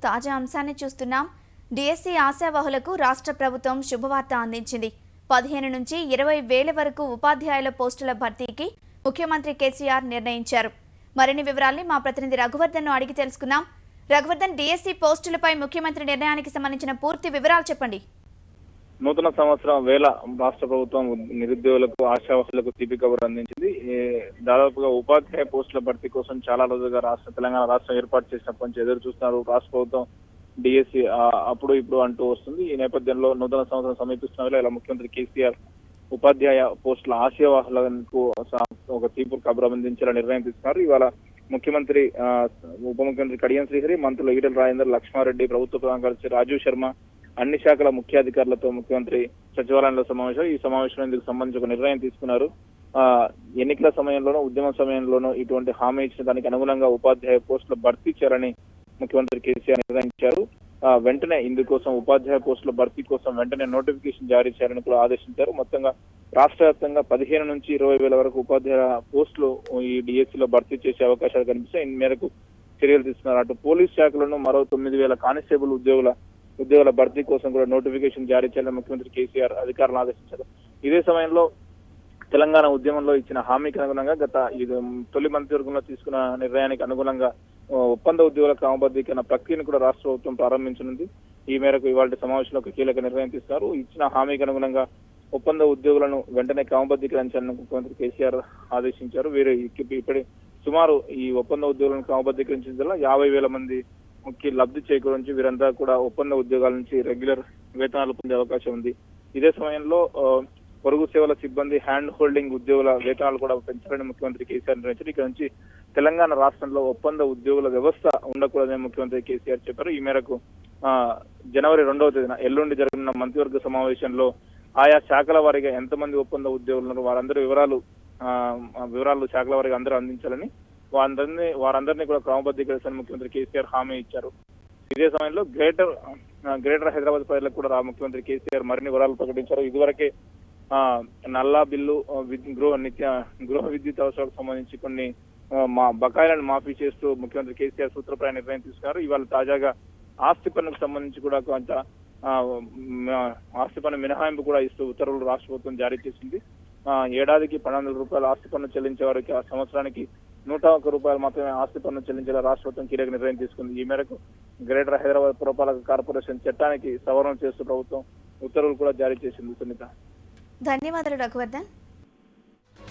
తాజా అంశాన్ని చూస్తున్నాం. డిఎస్సి ఆశావహులకు రాష్ట్ర ప్రభుత్వం శుభవార్త అందించింది. 15 నుంచి 20,000 వరకు ఉపాధ్యాయుల పోస్టుల భర్తీకి ముఖ్యమంత్రి కేసీఆర్ నిర్ణయించారు. మరిన్ని వివరాల్ని మా ప్రతినిధి రఘువర్ధన్ను అడిగి తెలుసుకుందాం. రఘువర్ధన్, డిఎస్సి పోస్టులపై ముఖ్యమంత్రి నిర్ణయానికి సంబంధించిన పూర్తి వివరాలు చెప్పండి. నూతన సంవత్సరం వేళ రాష్ట్ర ప్రభుత్వం నిరుద్యోగులకు ఆశావహులకు తీపి కబురు అందించింది. దాదాపుగా ఉపాధ్యాయ పోస్టుల భర్తీ కోసం చాలా రోజులుగా తెలంగాణ రాష్ట్రం ఏర్పాటు చేసినప్పటి నుంచి ఎదురు చూస్తున్నారు. రాష్ట్ర ప్రభుత్వం డిఎస్సి అప్పుడు ఇప్పుడు అంటూ వస్తుంది. ఈ నేపథ్యంలో నూతన సంవత్సరం సమీపిస్తున్న వేళ ఇలా ముఖ్యమంత్రి కేసీఆర్ ఉపాధ్యాయ పోస్టుల ఆశావహులకు ఒక తీపి కబురు అందించాలని నిర్ణయం తీసుకున్నారు. ఇవాళ ముఖ్యమంత్రి ఉప ముఖ్యమంత్రి కడియం శ్రీహరి, మంత్రులు ఈటెల రాజేందర్, లక్ష్మారెడ్డి, ప్రభుత్వ ప్రధాన కార్యదర్శి రాజీవ్ శర్మ, అన్ని శాఖల ముఖ్య అధికారులతో ముఖ్యమంత్రి సచివాలయంలో సమావేశం. ఈ సమావేశంలో ఇందుకు సంబంధించి ఒక నిర్ణయం తీసుకున్నారు. ఎన్నికల సమయంలోనూ ఉద్యమ సమయంలోనూ ఇటువంటి హామీ ఇచ్చిన దానికి అనుగుణంగా ఉపాధ్యాయ పోస్టుల భర్తీ చేయాలని ముఖ్యమంత్రి కేసీఆర్ నిర్ణయించారు. వెంటనే ఇందుకోసం ఉపాధ్యాయ పోస్టుల భర్తీ కోసం వెంటనే నోటిఫికేషన్ జారీ చేయాలని కూడా ఆదేశించారు. మొత్తంగా రాష్ట్ర వ్యాప్తంగా 15 నుంచి 20,000 వరకు ఉపాధ్యాయ పోస్టులు ఈ డిఎస్సిలో భర్తీ చేసే అవకాశాలు కనిపిస్తాయి. ఈ మేరకు చర్యలు తీసుకున్నారు. అటు పోలీస్ శాఖలోనూ మరో 9,000 కానిస్టేబుల్ ఉద్యోగుల భర్తీ కోసం కూడా నోటిఫికేషన్ జారీ చేయాలని ముఖ్యమంత్రి కేసీఆర్ అధికారులను ఆదేశించారు. ఇదే సమయంలో తెలంగాణ ఉద్యమంలో ఇచ్చిన హామీకి అనుగుణంగా తొలి మంత్రివర్గంలో తీసుకున్న నిర్ణయానికి అనుగుణంగా ఒప్పంద ఉద్యోగుల క్రమబద్ధీకరణ ప్రక్రియను కూడా రాష్ట్ర ప్రభుత్వం ప్రారంభించనుంది. ఈ మేరకు ఇవాళ సమావేశంలో ఒక కీలక నిర్ణయం తీసుకున్నారు. ఇచ్చిన హామీకి అనుగుణంగా ఒప్పంద ఉద్యోగులను వెంటనే క్రమబద్ధీకరించాలని ముఖ్యమంత్రి కేసీఆర్ ఆదేశించారు. వీరు ఇప్పటి సుమారు ఈ ఒప్పంద ఉద్యోగులను క్రమబద్ధీకరించిన 50,000 మంది ముఖ్య లబ్ధి చేకూరించి వీరంతా కూడా ఒప్పంద ఉద్యోగాల నుంచి రెగ్యులర్ వేతనాలు పొందే అవకాశం ఉంది. ఇదే సమయంలో పొరుగు సేవల సిబ్బంది, హ్యాండ్ హోల్డింగ్ ఉద్యోగుల వేతనాలు కూడా పెంచాలని ముఖ్యమంత్రి కేసీఆర్ నిర్ణయించారు. ఇక్కడ నుంచి తెలంగాణ రాష్ట్రంలో ఒప్పంద ఉద్యోగుల వ్యవస్థ ఉండకూడదని ముఖ్యమంత్రి కేసీఆర్ చెప్పారు. ఈ మేరకు జనవరి 2వ తేదీన ఎల్లుండి జరగనున్న మంత్రివర్గ సమావేశంలో ఆయా శాఖల వారీగా ఎంతమంది ఒప్పంద ఉద్యోగులు ఉన్నారు వారందరూ వివరాలు శాఖల వారీగా అందరూ అందించాలని వారందరినీ కూడా క్రమబద్ధీకరిస్తారని ముఖ్యమంత్రి కేసీఆర్ హామీ ఇచ్చారు. ఇదే సమయంలో గ్రేటర్ హైదరాబాద్ ప్రజలకు కూడా ముఖ్యమంత్రి కేసీఆర్ మరిన్ని వివరాలు ప్రకటించారు. ఇదివరకే నల్లా బిల్లు, గృహ విద్యుత్ అవసరాలకు సంబంధించి కొన్ని బకాయిలను మాఫీ చేస్తూ ముఖ్యమంత్రి కేసీఆర్ సూత్రప్రాయ నిర్ణయం తీసుకున్నారు. ఇవాళ తాజాగా ఆస్తి పన్నుకు సంబంధించి కూడా కొంత ఆస్తి పన్ను మినహాయింపు కూడా ఇస్తూ ఉత్తర్వులు రాష్ట్ర ప్రభుత్వం జారీ చేసింది. ఏడాదికి 1,200 రూపాయలు ఆస్తి పన్ను చెల్లించే వారికి ఆ సంవత్సరానికి 101 రూపాయలు మాత్రమే ఆస్తి పన్ను చెల్లించేలా రాష్ట్ర ప్రభుత్వం కీలక నిర్ణయం తీసుకుంది. ఈ మేరకు గ్రేటర్ హైదరాబాద్ పురపాలక కార్పొరేషన్ చట్టానికి సవరణ చేస్తూ ప్రభుత్వం ఉత్తర్వులు కూడా జారీ చేసింది. సునీత, ధన్యవాదాలు రఘువర్ధన్.